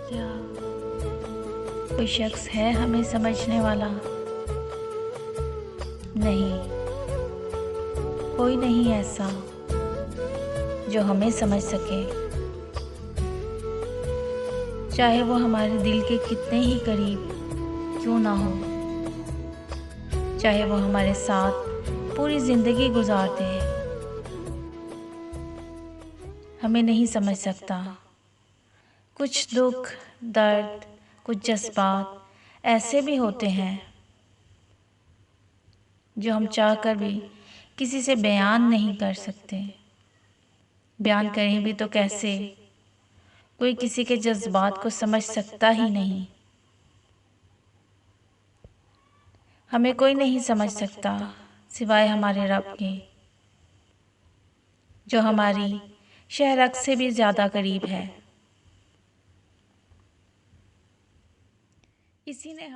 क्या कोई शख्स है हमें समझने वाला? नहीं, कोई नहीं ऐसा जो हमें समझ सके, चाहे वो हमारे दिल के कितने ही करीब क्यों ना हो, चाहे वो हमारे साथ पूरी ज़िंदगी गुजार दे, हमें नहीं समझ सकता। कुछ दुख, दर्द, कुछ जज्बात ऐसे भी होते हैं जो हम चाहकर भी किसी से बयान नहीं कर सकते। बयान करें भी तो कैसे? कोई किसी के जज्बात को समझ सकता ही नहीं। हमें कोई नहीं समझ सकता सिवाय हमारे रब के, जो हमारी शहरक से भी ज़्यादा करीब है। इसी ने